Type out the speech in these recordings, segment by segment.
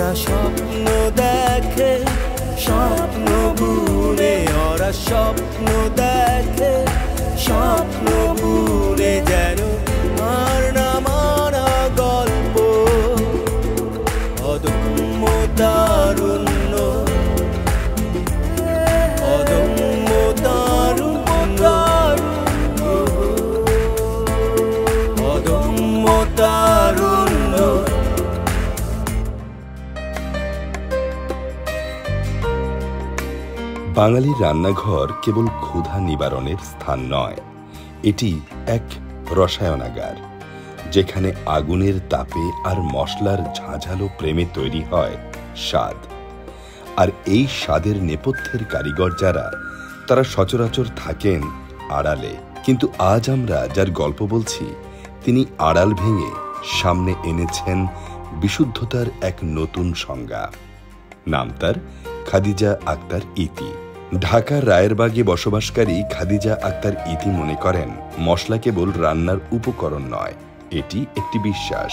ওরা স্বপ্ন দেখে স্বপ্ন বুনে, ওরা স্বপ্ন দেখে স্বপ্ন বুনে, যেন আর না মানা গল্প অদম্য তারুণ্য, অদম্য তারুণ্য, অদম্য তারুণ্য। বাঙালির রান্নাঘর কেবল ক্ষুধা নিবারণের স্থান নয়, এটি এক রসায়নাগার, যেখানে আগুনের তাপে আর মশলার ঝাঁঝালো প্রেমে তৈরি হয় স্বাদ। আর এই স্বাদের নেপথ্যের কারিগর যারা, তারা সচরাচর থাকেন আড়ালে। কিন্তু আজ আমরা যার গল্প বলছি, তিনি আড়াল ভেঙে সামনে এনেছেন বিশুদ্ধতার এক নতুন সংজ্ঞা। নাম তার খাদিজা আক্তার ইতি। ঢাকার রায়েরবাগে বসবাসকারী খাদিজা আক্তার ইতি মনে করেন, মশলা কেবল রান্নার উপকরণ নয়, এটি একটি বিশ্বাস।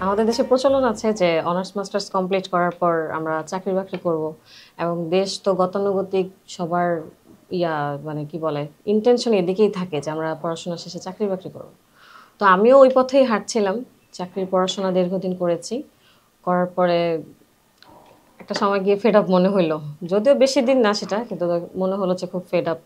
আমাদের দেশে প্রচলন আছে যে অনার্স মাস্টার্স কমপ্লিট করার পর আমরা চাকরি বাকরি করব, এবং দেশ তো গতানুগতিক সবার মানে কি বলে ইন্টেনশন এদিকেই থাকে যে আমরা পড়াশোনা শেষে চাকরি বাকরি করব। তো আমিও ওই পথেই হাঁটছিলাম, চাকরির পড়াশোনা দীর্ঘদিন করেছি। করার পরে একটা সময় গিয়ে ফেড আপ মনে হইলো, যদিও বেশি দিন না সেটা, কিন্তু মনে হলো যে খুব ফেড আপ,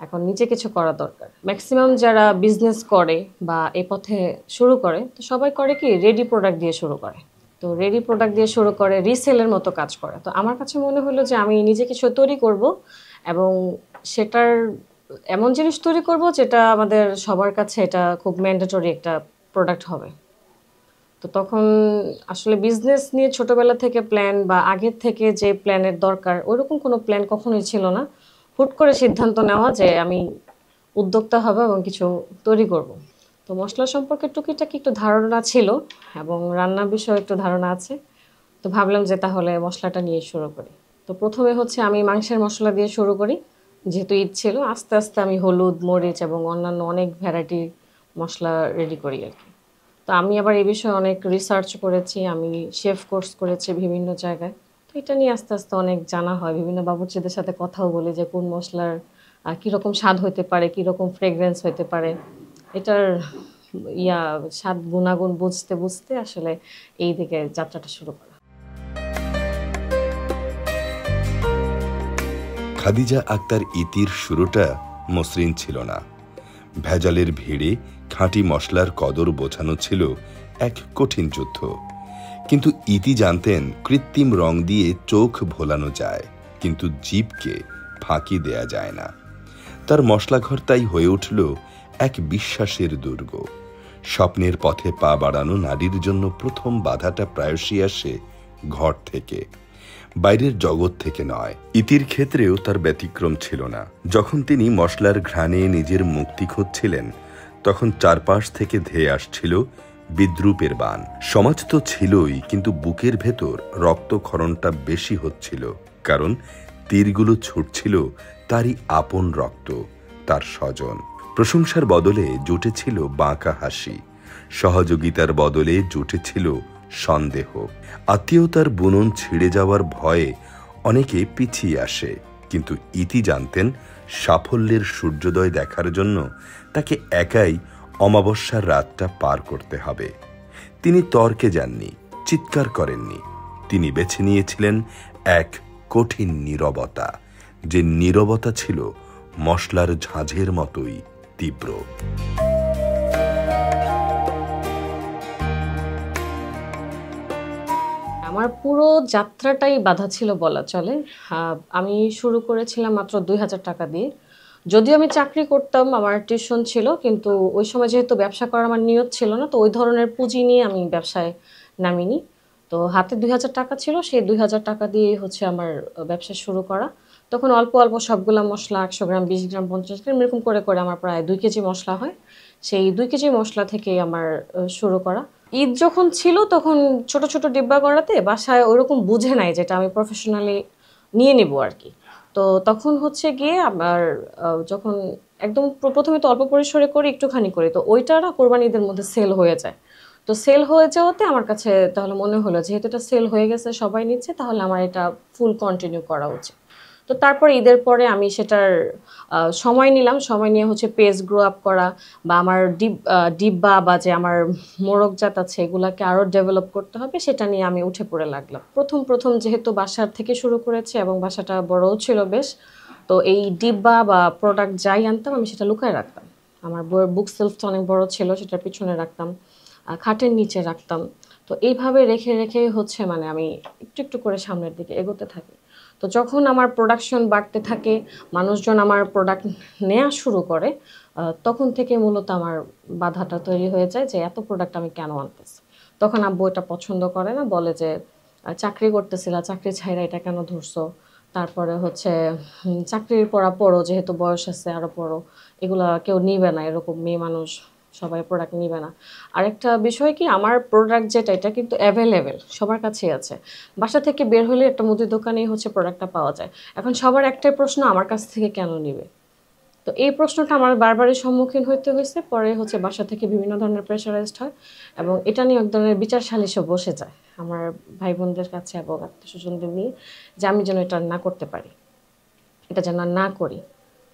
এখন নিচে কিছু করা দরকার। ম্যাক্সিমাম যারা বিজনেস করে বা এই পথে শুরু করে, তো সবাই করে কি রেডি প্রোডাক্ট দিয়ে শুরু করে। তো রেডি প্রোডাক্ট দিয়ে শুরু করে রিসেলের মতো কাজ করে। তো আমার কাছে মনে হলো যে আমি নিজে কিছু তৈরি করব, এবং সেটার এমন জিনিস তৈরি করব যেটা আমাদের সবার কাছে এটা খুব ম্যান্ডেটরি একটা প্রোডাক্ট হবে। তো তখন আসলে বিজনেস নিয়ে ছোটবেলা থেকে প্ল্যান বা আগের থেকে যে প্ল্যানের দরকার, ওইরকম কোনো প্ল্যান কখনোই ছিল না। হুট করে সিদ্ধান্ত নেওয়া যে আমি উদ্যোক্তা হব এবং কিছু তৈরি করব। তো মশলা সম্পর্কে টুকিটাকি একটু ধারণা ছিল, এবং রান্নার বিষয়ে একটু ধারণা আছে। তো ভাবলাম যে তাহলে মশলাটা নিয়ে শুরু করি। তো প্রথমে হচ্ছে আমি মাংসের মশলা দিয়ে শুরু করি, যেহেতু ঈদ ছিল। আস্তে আস্তে আমি হলুদ, মরিচ এবং অন্যান্য অনেক ভ্যারাইটির মশলা রেডি করি আর কি। তো আমি আবার এই বিষয়ে অনেক রিসার্চ করেছি, আমি শেফ কোর্স করেছি বিভিন্ন জায়গায়। তো এটা নিয়ে আস্তে আস্তে অনেক জানা হয়, বিভিন্ন বাবুর্চিদের সাথে কথাও বলি যে কোন মশলার কীরকম স্বাদ হতে পারে, কীরকম ফ্রেগরেন্স হতে পারে। এটার স্বাদ গুণাগুণ বুঝতে বুঝতে আসলে এই দিকে যাত্রাটা শুরু করা। খাদিজা আক্তার ইতির শুরুটা মসৃণ ছিল না। ভেজালের ভিড়ে খাঁটি মশলার কদর বোঝানো ছিল এক কঠিন যুদ্ধ। কিন্তু ইতি জানতেন, কৃত্রিম রং দিয়ে চোখ ভোলানো যায়, কিন্তু জীবকে ফাঁকি দেয়া যায় না। তার মশলাঘর তাই হয়ে উঠল এক বিশ্বাসের দুর্গ। স্বপ্নের পথে পা বাড়ানো নারীর জন্য প্রথম বাধাটা প্রায়শই আসে ঘর থেকে, বাইরের জগৎ থেকে নয়। ইতির ক্ষেত্রেও তার ব্যতিক্রম ছিল না। যখন তিনি মশলার ঘ্রাণে নিজের মুক্তি খুঁজছিলেন, তখন চারপাশ থেকে ধেয়ে আসছিল বিদ্রূপের বাণ। সমাজ তো ছিলই, কিন্তু বুকের ভেতর রক্তক্ষরণটা বেশি হচ্ছিল, কারণ তীরগুলো ছুটছিল তারই আপন রক্ত, তার স্বজন। প্রশংসার বদলে জুটেছিল বাঁকা হাসি, সহযোগিতার বদলে জুটেছিল সন্দেহ। আত্মীয়তার বুনন ছিঁড়ে যাওয়ার ভয়ে অনেকে পিছিয়ে আসে, কিন্তু ইতি জানতেন, সাফল্যের সূর্যোদয় দেখার জন্য তাকে একাই অমাবস্যার রাতটা পার করতে হবে। তিনি তর্কে যাননি, চিৎকার করেননি। তিনি বেছে নিয়েছিলেন এক কঠিন নীরবতা, যে নীরবতা ছিল মশলার ঝাঁঝের মতোই তীব্র। আমার পুরো যাত্রাটাই বাধা ছিল বলা চলে। আমি শুরু করেছিলাম মাত্র 2000 টাকা দিয়ে। যদিও আমি চাকরি করতাম, আমার টিউশন ছিল, কিন্তু ওই সময় যেহেতু ব্যবসা করার আমার নিয়ত ছিল না, তো ওই ধরনের পুঁজি নিয়ে আমি ব্যবসায় নামিনি। তো হাতে 2000 টাকা ছিল, সেই 2000 টাকা দিয়ে হচ্ছে আমার ব্যবসা শুরু করা। তখন অল্প অল্প সবগুলা মশলা 100 গ্রাম, 20 গ্রাম, 50 গ্রাম এরকম করে করে আমার প্রায় 2 কেজি মশলা হয়। সেই 2 কেজি মশলা থেকেই আমার শুরু করা। ঈদ যখন ছিল তখন ছোট ছোট ডিব্বা করাতে বাসায় ওরকম বুঝে নাই যেটা আমি প্রফেশনালি নিয়ে নিব আর কি। তো তখন হচ্ছে গিয়ে আমার যখন একদম প্রথমে তো অল্প পরিসরে করি, একটুখানি করি, তো ওইটা না কোরবানি ঈদের মধ্যে সেল হয়ে যায়। তো সেল হয়ে যাওয়াতে আমার কাছে তাহলে মনে হলো যেহেতু এটা সেল হয়ে গেছে, সবাই নিচ্ছে, তাহলে আমার এটা ফুল কন্টিনিউ করা উচিত। তো তারপর ঈদের পরে আমি সেটার সময় নিলাম, সময় নিয়ে হচ্ছে পেজ গ্রো আপ করা বা আমার ডিব্বা বা যে আমার মোরগজাত আছে এগুলাকে আরও ডেভেলপ করতে হবে, সেটা নিয়ে আমি উঠে পড়ে লাগলাম। প্রথম যেহেতু বাসার থেকে শুরু করেছি এবং বাসাটা বড়ও ছিল বেশ, তো এই ডিব্বা বা প্রোডাক্ট যাই আনতাম আমি সেটা লুকায় রাখতাম। আমার বইয়ের বুক সেলফটা অনেক বড় ছিল, সেটার পিছনে রাখতাম, খাটের নিচে রাখতাম। তো এইভাবে রেখে রেখে হচ্ছে মানে আমি একটু একটু করে সামনের দিকে এগোতে থাকি। তো যখন আমার প্রোডাকশন বাড়তে থাকে, মানুষজন আমার প্রোডাক্ট নেওয়া শুরু করে, তখন থেকে মূলত আমার বাধাটা তৈরি হয়ে যায় যে এত প্রোডাক্ট আমি কেন আনতেছি। তখন আব্বু এটা পছন্দ করে না, বলে যে চাকরি করতেছিলা, চাকরি ছাইরা এটা কেন ধরছো, তারপরে হচ্ছে চাকরির পড়ো, যেহেতু বয়স আছে আরও পড়ো, এগুলা কেউ নিবে না, এরকম মেয়ে মানুষ সবাই প্রোডাক্ট নিবে না। আরেকটা বিষয় কি, আমার প্রোডাক্ট যেটা এটা কিন্তু অ্যাভেলেবেল, সবার কাছেই আছে। বাসা থেকে বের হলে একটা মুদির দোকানেই হচ্ছে প্রোডাক্টটা পাওয়া যায়। এখন সবার একটাই প্রশ্ন, আমার কাছ থেকে কেন নিবে? তো এই প্রশ্নটা আমার বারবারই সম্মুখীন হইতে হয়েছে। পরে হচ্ছে বাসা থেকে বিভিন্ন ধরনের প্রেশারাইজড হয় এবং এটা নিয়ে এক ধরনের বিচার সালিশও বসে যায় আমার ভাই বোনদের কাছে এবং আত্মীয় স্বজনদের নিয়ে, যে আমি যেন এটা না করতে পারি, এটা যেন না করি।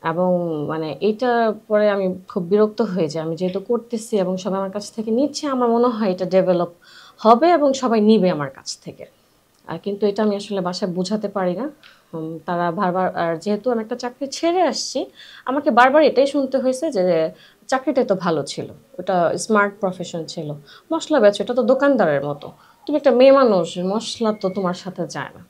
এবং মানে এইটা পরে আমি খুব বিরক্ত হয়ে যাই। আমি যেহেতু করতেছি এবং সবাই আমার কাছ থেকে নিচ্ছে, আমার মনে হয় এটা ডেভেলপ হবে এবং সবাই নিবে আমার কাছ থেকে। কিন্তু এটা আমি আসলে বাসায় বোঝাতে পারি না। তারা বারবার, আর যেহেতু আমি একটা চাকরি ছেড়ে আসছি, আমাকে বারবার এটাই শুনতে হয়েছে যে চাকরিটাই তো ভালো ছিল, ওটা স্মার্ট প্রফেশন ছিল, মশলা বেচো, এটা তো দোকানদারের মতো, তুমি একটা মেয়ে মানুষ, মশলা তো তোমার সাথে যায় না।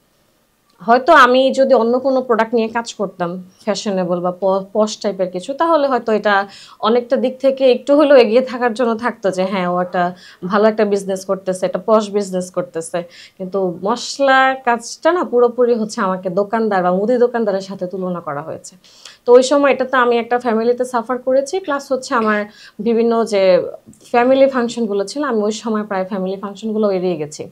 হয়তো আমি যদি অন্য কোনো প্রোডাক্ট নিয়ে কাজ করতাম, ফ্যাশনেবল বা পশ টাইপের কিছু, তাহলে হয়তো এটা অনেকটা দিক থেকে একটু হলেও এগিয়ে থাকার জন্য থাকতো, যে হ্যাঁ ও একটা ভালো একটা বিজনেস করতেছে, একটা পশ বিজনেস করতেছে। কিন্তু মশলার কাজটা না পুরোপুরি হচ্ছে আমাকে দোকানদার বা মুদি দোকানদারের সাথে তুলনা করা হয়েছে। তো ওই সময় এটাতে আমি একটা ফ্যামিলিতে সাফার করেছি, প্লাস হচ্ছে আমার বিভিন্ন যে ফ্যামিলি ফাংশনগুলো ছিল, আমি ওই সময় প্রায় ফ্যামিলি ফাংশনগুলো এড়িয়ে গেছি।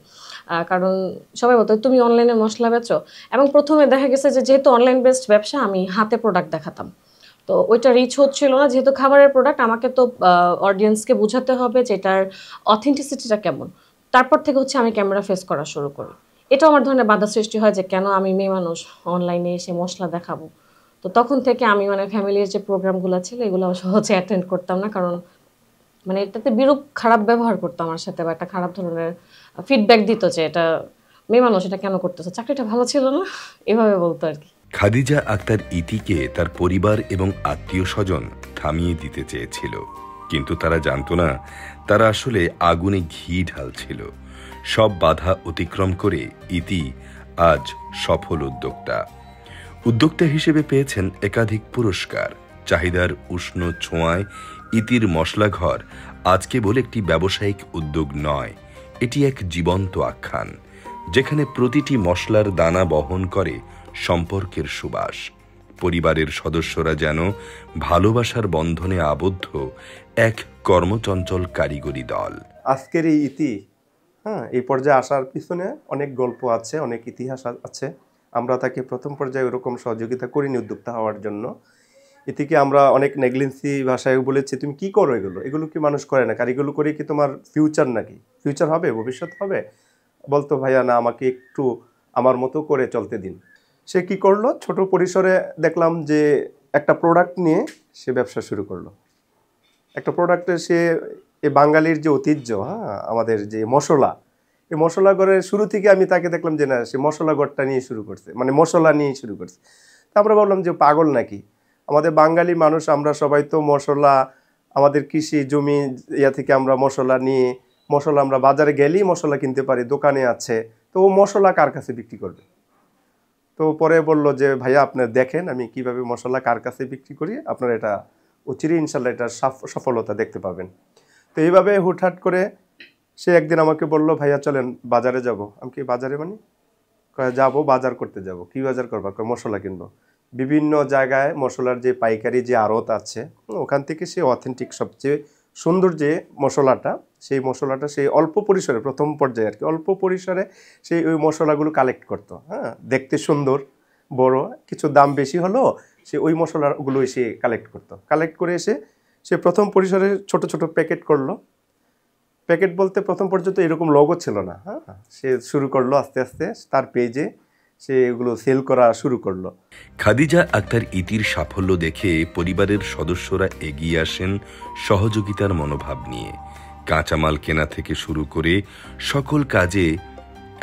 কারণ সবাই বলতো তুমি অনলাইনে মশলা বেচো, এবং প্রথমে দেখা গেছে যে যেহেতু অনলাইন বেসড ব্যবসা, আমি হাতে প্রোডাক্ট দেখাতাম, তো ওইটা রিচ হচ্ছিল না। যেহেতু খাবারের প্রোডাক্ট, আমাকে তো অডিয়েন্সকে বোঝাতে হবে যে এটার অথেন্টিসিটিটা কেমন। তারপর থেকে হচ্ছে আমি ক্যামেরা ফেস করা শুরু করি। এটাও আমার ধরনের বাধা সৃষ্টি হয় যে কেন আমি মেয়ে মানুষ অনলাইনে এসে মশলা দেখাবো। তো তখন থেকে আমি মানে ফ্যামিলির যে প্রোগ্রামগুলো ছিল এগুলো সহজে অ্যাটেন্ড করতাম না, কারণ মানে এটাতে বিরূপ খারাপ ব্যবহার করতো আমার সাথে, বা একটা খারাপ ধরনের ফিডব্যাক দিত যে এটা মেয়ে মানুষ, এটা কেন করতেছে, চাকরিটা ভালো ছিল না, এভাবে বলতো আর কি। খাদিজা আক্তার ইতিকে তার পরিবার এবং আত্মীয় স্বজন থামিয়ে দিতে চেয়েছিল, কিন্তু তারা জানতো না তারা আসলে আগুনে ঘি ঢালছিল। সব বাধা অতিক্রম করে ইতি আজ সফল উদ্যোক্তা হিসেবে পেয়েছেন একাধিক পুরস্কার। চাহিদার উষ্ণ ছোঁয়ায় ইতির মশলাঘর আজ কেবল একটি ব্যবসায়িক উদ্যোগ নয়, এটি এক জীবন্ত আখ্যান, যেখানে প্রতিটি মশলার দানা বহন করে সম্পর্কের সুবাস। পরিবারের সদস্যরা যেন ভালোবাসার বন্ধনে আবদ্ধ এক কর্মচঞ্চল কারিগরি দল। আজকের এই ইতি এই পর্যায়ে আসার পিছনে অনেক গল্প আছে, অনেক ইতিহাস আছে। আমরা তাকে প্রথম পর্যায়ে ওরকম সহযোগিতা করিনি উদ্যোক্তা হওয়ার জন্য। ইতিকে আমরা অনেক নেগলেন্সি ভাষায় বলেছি, তুমি কি করো এগুলো কি মানুষ করে না, আর এগুলো করে কি তোমার ফিউচার নাকি, ফিউচার হবে, ভবিষ্যৎ হবে? বলতো ভাইয়া না, আমাকে একটু আমার মতো করে চলতে দিন। সে কি করলো, ছোট পরিসরে দেখলাম যে একটা প্রোডাক্ট নিয়ে সে ব্যবসা শুরু করলো। একটা প্রোডাক্টে সে এই বাঙালির যে ঐতিহ্য, আমাদের যে মশলা, এই মশলাঘরের শুরু থেকে আমি তাকে দেখলাম যে না, সে মশলাঘরটা নিয়ে শুরু করছে, মানে মশলা নিয়ে শুরু করছে। তা আমরা বললাম যে পাগল নাকি, আমাদের বাঙালি মানুষ আমরা সবাই তো মশলা, আমাদের কৃষি জমি থেকে আমরা মশলা নিয়ে, মশলা আমরা বাজারে গেলেই মশলা কিনতে পারি, দোকানে আছে, তো ও মশলা কার কাছে বিক্রি করবে? তো পরে বললো যে ভাইয়া আপনার দেখেন আমি কিভাবে মশলা কার কাছে বিক্রি করি, আপনার এটা অচিরে ইনশাল্লাহ এটা সফলতা দেখতে পাবেন। তো এইভাবে হুটহাট করে সে একদিন আমাকে বলল, ভাইয়া চলেন বাজারে যাব। আমি কি বাজারে মানে? যাবো, বাজার করতে যাব। কি বাজার করবা? মশলা কিনবো। বিভিন্ন জায়গায় মশলার যে পাইকারি যে আড়ত আছে, ওখান থেকে সে অথেন্টিক সবচেয়ে সুন্দর যে মশলাটা, সেই মশলাটা সেই অল্প পরিসরে, প্রথম পর্যায়ে আর কি অল্প পরিসরে সেই ওই মশলাগুলো কালেক্ট করতো। দেখতে সুন্দর, বড়, কিছু দাম বেশি হলো সে ওই মশলাগুলো এসে কালেক্ট করে এসে সে প্রথম পরিসরে ছোট ছোট প্যাকেট করলো। প্যাকেট বলতে প্রথম পর্যন্ত এরকম লোগো ছিল না, হ্যাঁ, সে শুরু করলো আস্তে আস্তে তার পেজে সে এগুলো সেল করা শুরু করলো। খাদিজা আক্তার ইতির সাফল্য দেখে পরিবারের সদস্যরা এগিয়ে আসেন সহযোগিতার মনোভাব নিয়ে। কাঁচামাল কেনা থেকে শুরু করে সকল কাজে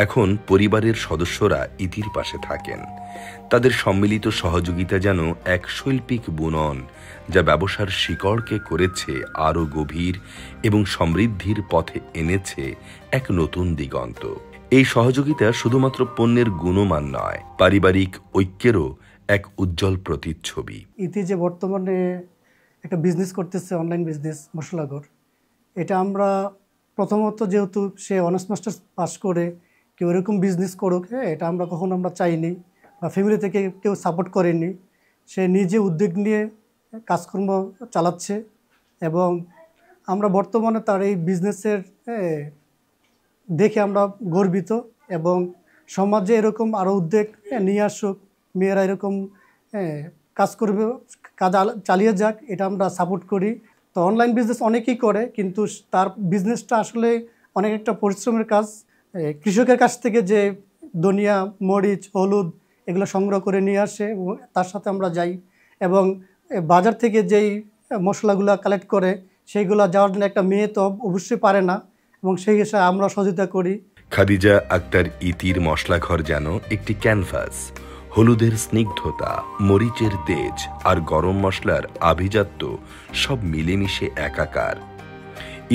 এখন পরিবারের সদস্যরা ইতির পাশে থাকেন। তাদের সম্মিলিত সহযোগিতা যেন এক শৈল্পিক বুনন, যা ব্যবসার শিকড়কে করেছে আরও গভীর এবং সমৃদ্ধির পথে এনেছে এক নতুন দিগন্ত। এই সহযোগিতা শুধুমাত্র পণ্যের গুণমান নয়, পারিবারিক ঐক্যেরও এক উজ্জ্বল প্রতিচ্ছবি। ইতি যে বর্তমানে একটা বিজনেস করতেছে, অনলাইন বিজনেস মশলাঘর, এটা আমরা প্রথমত যেহেতু সে অনার্স মাস্টার্স পাস করে কেউ এরকম বিজনেস করুক, হ্যাঁ, এটা আমরা কখনো আমরা চাইনি বা ফ্যামিলি থেকে কেউ সাপোর্ট করেনি। সে নিজে উদ্যোগ নিয়ে কাজকর্ম চালাচ্ছে এবং আমরা বর্তমানে তার এই বিজনেসের দেখে আমরা গর্বিত এবং সমাজে এরকম আরও উদ্যোগ নিয়ে আসুক, মেয়েরা এরকম কাজ করবে, কাজ চালিয়ে যাক, এটা আমরা সাপোর্ট করি। তো অনলাইন বিজনেস অনেকেই করে, কিন্তু তার বিজনেসটা আসলে অনেক একটা পরিশ্রমের কাজ। কৃষকের কাছ থেকে যে ধনিয়া, মরিচ, হলুদ এগুলো সংগ্রহ করে নিয়ে আসে, তার সাথে আমরা যাই এবং বাজার থেকে যেই মশলাগুলো কালেক্ট করে সেইগুলো যাওয়ার জন্য একটা মেয়ে তো অবশ্যই পারে না এবং সেই হিসাবে আমরা সহযোগিতা করি। খাদিজা আক্তার ইতির মশলাঘর যেন একটি ক্যানভাস। হলুদের স্নিগ্ধতা, মরিচের তেজ আর গরম মশলার আভিজাত্য সব মিলেমিশে একাকার।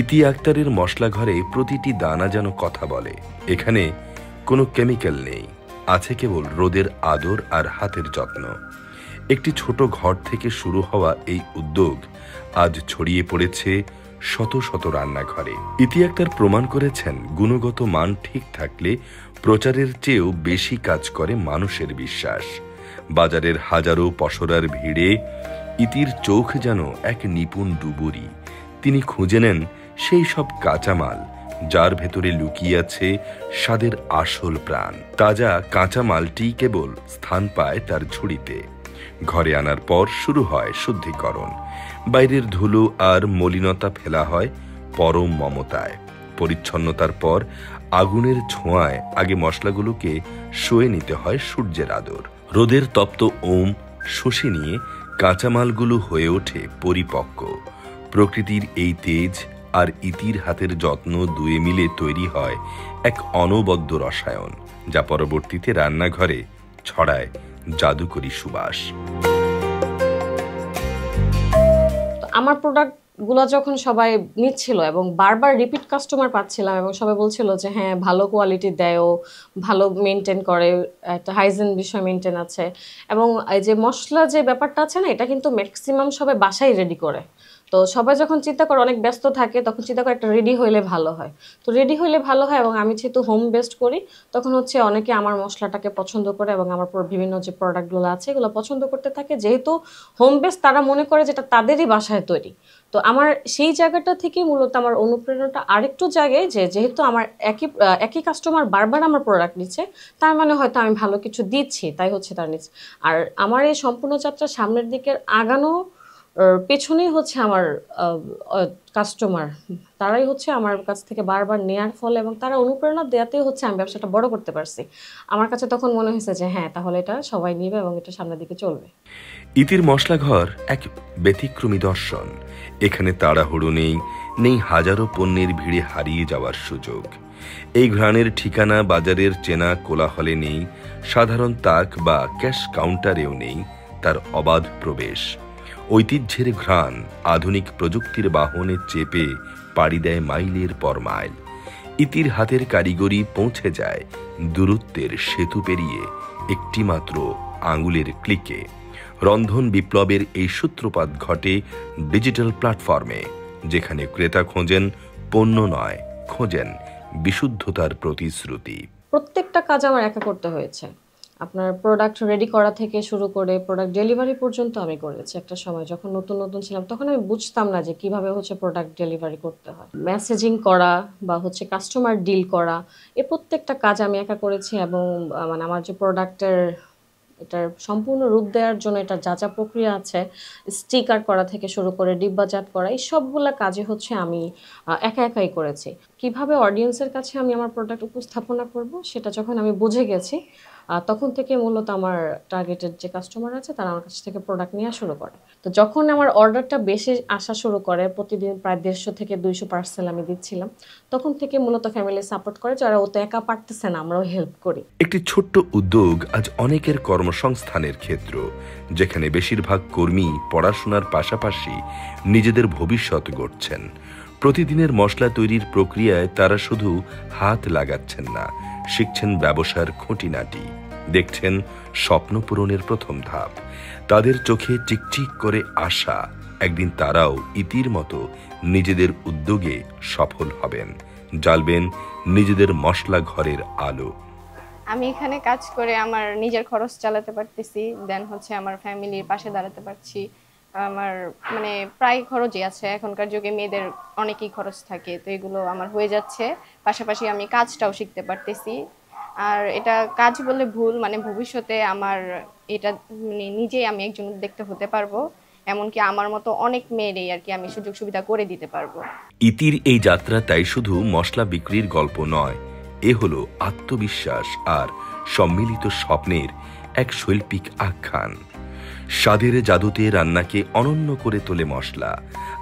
ইতি আক্তারের মশলাঘরে প্রতিটি দানা যেন কথা বলে। এখানে কোনো কেমিক্যাল নেই, আছে কেবল রোদের আদর আর হাতের যত্ন। একটি ছোট ঘর থেকে শুরু হওয়া এই উদ্যোগ আজ ছড়িয়ে পড়েছে শত শত রান্নাঘরে। ইতি আক্তার প্রমাণ করেছেন, গুণগত মান ঠিক থাকলে প্রচারের চেয়েও বেশি কাজ করে মানুষের বিশ্বাস। বাজারের হাজারো পসরার ভিড়ে ইতির চোখ যেন এক নিপুণ ডুবুরি। তিনি খুঁজে নেন সেই সব কাঁচামাল যার ভেতরে লুকিয়ে আছে স্বাদের আসল প্রাণ। তাজা কাঁচামালটি কেবল স্থান পায় তার ঝুড়িতে। ঘরে আনার পর শুরু হয় শুদ্ধিকরণ। বাইরের ধুলো আর মলিনতা ফেলা হয় পরম মমতায়। পরিচ্ছন্নতার পর আগুনের ছোঁয়ায় আগে মশলাগুলোকে শুয়ে নিতে হয় সূর্যের আদর। রোদের তপ্ত ওম শুষে নিয়ে কাঁচামালগুলো হয়ে ওঠে পরিপক্ক। প্রকৃতির এই তেজ আর ইতির হাতের যত্ন দুয়ে মিলে তৈরি হয় এক অনবদ্য রসায়ন, যা পরবর্তীতে রান্নাঘরে ছড়ায় জাদুকরী সুবাস। আমার প্রোডাক্টগুলো যখন সবাই নিচ্ছিল এবং বারবার রিপিট কাস্টমার পাচ্ছিলাম এবং সবাই বলছিল যে হ্যাঁ ভালো কোয়ালিটি দেয়, ভালো মেনটেন করে, একটা হাইজিন বিষয় মেনটেন আছে এবং এই যে মশলা যে ব্যাপারটা আছে না, এটা কিন্তু ম্যাক্সিমাম সবাই বাসায় রেডি করে। তো সবাই যখন চিন্তা করে, অনেক ব্যস্ত থাকে, তখন চিন্তা করে একটা রেডি হইলে ভালো হয়। তো রেডি হইলে ভালো হয় এবং আমি যেহেতু হোম বেস্ট করি, তখন হচ্ছে অনেকে আমার মশলাটাকে পছন্দ করে এবং আমার বিভিন্ন যে প্রোডাক্টগুলো আছে এগুলো পছন্দ করতে থাকে। যেহেতু হোম বেস্ট, তারা মনে করে যেটা তাদেরই বাসায় তৈরি। তো আমার সেই জায়গাটা থেকে মূলত আমার অনুপ্রেরণাটা আরেকটু জায়গায় যে যেহেতু আমার একই কাস্টমার বারবার আমার প্রোডাক্ট নিচ্ছে, তার মানে হয়তো আমি ভালো কিছু দিচ্ছি, তাই হচ্ছে তার নিচ্ছে। আর আমার এই সম্পূর্ণ যাত্রা সামনের দিকের আগানো পেছনেই হচ্ছে আমার কাস্টমার, তারাই হচ্ছে আমার কাছ থেকে বারবার নেয়ার ফলে এবং তারা অনুপ্রেরণা দেওয়াতেই হচ্ছে আমি ব্যবসাটা বড় করতে পারছি। আমার কাছে তখন মনে হয়েছে যে হ্যাঁ, তাহলে এটা সবাই নিবে এবং এটা সামনের দিকে চলবে। ইতির মশলাঘর এক ব্যতিক্রমী দর্শন। এখানে তাড়াহুড়ো নেই হাজারো পণ্যের ভিড়ে হারিয়ে যাওয়ার সুযোগ। এই ঘ্রাণের ঠিকানা বাজারের চেনা কোলাহলে নেই, সাধারণ তাক বা ক্যাশ কাউন্টারেও নেই তার অবাধ প্রবেশ। ঐতিহ্যের ঘ্রাণ আধুনিক প্রযুক্তির বাহনে চেপে পাড়ি দেয় মাইলের পর মাইল। ইতির হাতের কারিগরি পৌঁছে যায় দূরত্বের সেতু পেরিয়ে একটি মাত্র আঙুলের ক্লিকে। রন্ধন বিপ্লবের এই সূত্রপাত ঘটে ডিজিটাল প্ল্যাটফর্মে, যেখানে ক্রেতা খোঁজেন পণ্য নয়, খোঁজেন বিশুদ্ধতার প্রতিশ্রুতি। প্রত্যেকটা কাজ আমার একা করতে হয়েছে। আপনার প্রোডাক্ট রেডি করা থেকে শুরু করে প্রোডাক্ট ডেলিভারি পর্যন্ত আমি করেছি। একটা সময় যখন নতুন ছিলাম, তখন আমি বুঝতাম না যে কিভাবে হচ্ছে প্রোডাক্ট ডেলিভারি করতে হয়। মেসেজিং করা বা হচ্ছে কাস্টমার ডিল করা, এই প্রত্যেকটা কাজ আমি একা করেছি এবং মানে আমার যে প্রোডাক্টের এটার সম্পূর্ণ রূপ দেওয়ার জন্য এটা যা যা প্রক্রিয়া আছে, স্টিকার করা থেকে শুরু করে ডিব্বাজাত করা, এই সবগুলা কাজে হচ্ছে আমি একা একাই করেছি। কিভাবে অডিয়েন্সের কাছে আমি আমার প্রোডাক্ট উপস্থাপনা করব সেটা যখন আমি বুঝে গেছি, তখন থেকে মূলত আমার টার্গেটেড যে কাস্টমার আছে তারা আমার কাছ থেকে প্রোডাক্ট নেওয়া শুরু করে। তো যখন আমার অর্ডারটা বেশি আসা শুরু করে, প্রতিদিন প্রায় 150 থেকে 200 পার্সেল আমি দিচ্ছিলাম, তখন থেকে মূলত ফ্যামিলি সাপোর্ট করে, যারা ও তো একা পারতেছে না, আমরাও হেল্প করি। একটি ছোট্ট উদ্যোগ আজ অনেকের কর্মসংস্থানের ক্ষেত্র, যেখানে বেশিরভাগ কর্মী পড়াশোনার পাশাপাশি নিজেদের ভবিষ্যৎ গড়ছেন। প্রতিদিনের মশলা তৈরির প্রক্রিয়ায় তারা শুধু হাত লাগাচ্ছেন না, শিখছেন ব্যবসার খুঁটিনাটি, দেখছেন স্বপ্ন পূরণের প্রথম ধাপ। তাদের চোখে টিকটিক করে আশা, একদিন তারাও ইতির মতো নিজেদের উদ্যোগে সফল হবেন, জ্বালবেন নিজেদের মশলা ঘরের আলো। আমি এখানে কাজ করে আমার নিজের খরচ চালাতে পারতেছি, দেন হচ্ছে আমার ফ্যামিলির পাশে দাঁড়াতে পারছি। আমার মানে প্রায় খরচই আছে, এখনকার যুগে মেয়েদের অনেকই খরচ থাকে, তো এগুলো আমার হয়ে যাচ্ছে। পাশাপাশি আমি কাজটাও শিখতে পারতেছি। আর এটা কাজ বলে ভুল, মানে ভবিষ্যতে আমার এটা মানে নিজেই আমি একজন উদ্যোক্তা হতে পারবো, এমনকি আমার মতো অনেক মেয়েরই আর কি আমি সুযোগ সুবিধা করে দিতে পারবো। ইতির এই যাত্রা তাই শুধু মশলা বিক্রির গল্প নয়, এ হলো আত্মবিশ্বাস আর সম্মিলিত স্বপ্নের এক শৈল্পিক আখ্যান। স্বাদের জাদুতে রান্নাকে অনন্য করে তোলে মশলা,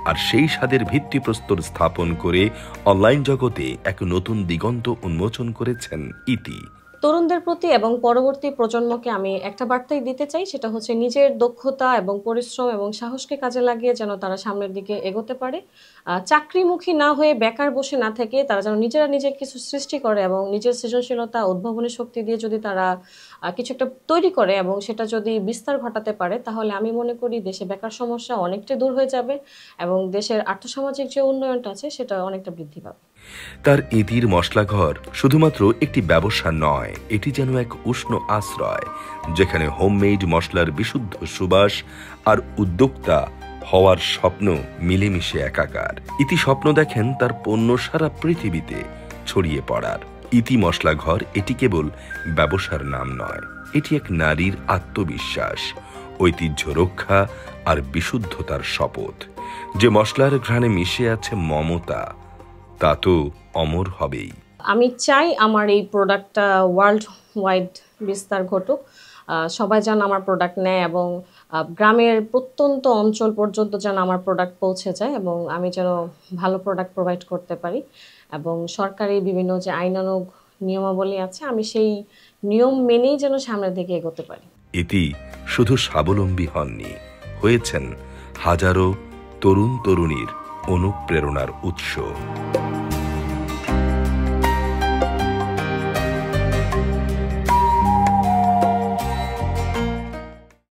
আর সেই স্বাদের ভিত্তিপ্রস্তর স্থাপন করে অনলাইন জগতে এক নতুন দিগন্ত উন্মোচন করেছেন ইতি। তরুণদের প্রতি এবং পরবর্তী প্রজন্মকে আমি একটা বার্তাই দিতে চাই, সেটা হচ্ছে নিজের দক্ষতা এবং পরিশ্রম এবং সাহসকে কাজে লাগিয়ে যেন তারা সামনের দিকে এগোতে পারে। চাকরিমুখী না হয়ে বেকার বসে না থেকে তারা যেন নিজেরা নিজে কিছু সৃষ্টি করে এবং নিজের সৃজনশীলতা, উদ্ভাবনী শক্তি দিয়ে যদি তারা কিছু একটা তৈরি করে এবং সেটা যদি বিস্তার ঘটাতে পারে, তাহলে আমি মনে করি দেশে বেকার সমস্যা অনেকটাই দূর হয়ে যাবে এবং দেশের আর্থসামাজিক যে উন্নয়নটা আছে সেটা অনেকটা বৃদ্ধি পাবে। তার ইতির মশলাঘর শুধুমাত্র একটি ব্যবসা নয়, এটি যেন এক উষ্ণ আশ্রয়, যেখানে হোমমেড মশলার বিশুদ্ধ সুবাস আর উদ্যোক্তা হওয়ার স্বপ্ন মিলেমিশে একাকার। ইতি স্বপ্ন দেখেন তার পণ্য সারা পৃথিবীতে ছড়িয়ে পড়ার। ইতি মশলাঘর এটি কেবল ব্যবসার নাম নয়, এটি এক নারীর আত্মবিশ্বাস, ঐতিহ্য রক্ষা আর বিশুদ্ধতার শপথ। যে মশলার ঘ্রাণে মিশে আছে মমতা, তা তো অমর হবেই। আমি চাই আমার এই প্রোডাক্টটা ওয়ার্ল্ড ওয়াইড বিস্তার ঘটুক, সবাই যেন আমার প্রোডাক্ট নেয় এবং গ্রামের প্রত্যন্ত অঞ্চল পর্যন্ত যেন আমার প্রোডাক্ট পৌঁছে যায় এবং আমি যেন ভালো প্রোডাক্ট প্রোভাইড করতে পারি। এবং সরকারি বিভিন্ন যে আইনানুগ নিয়মাবলী আছে, আমি সেই নিয়ম মেনেই যেন সামনের দিকে এগোতে পারি। ইতি শুধু স্বাবলম্বী হননি, হয়েছেন হাজারো তরুণ তরুণীর অনুপ্রেরণার উৎস।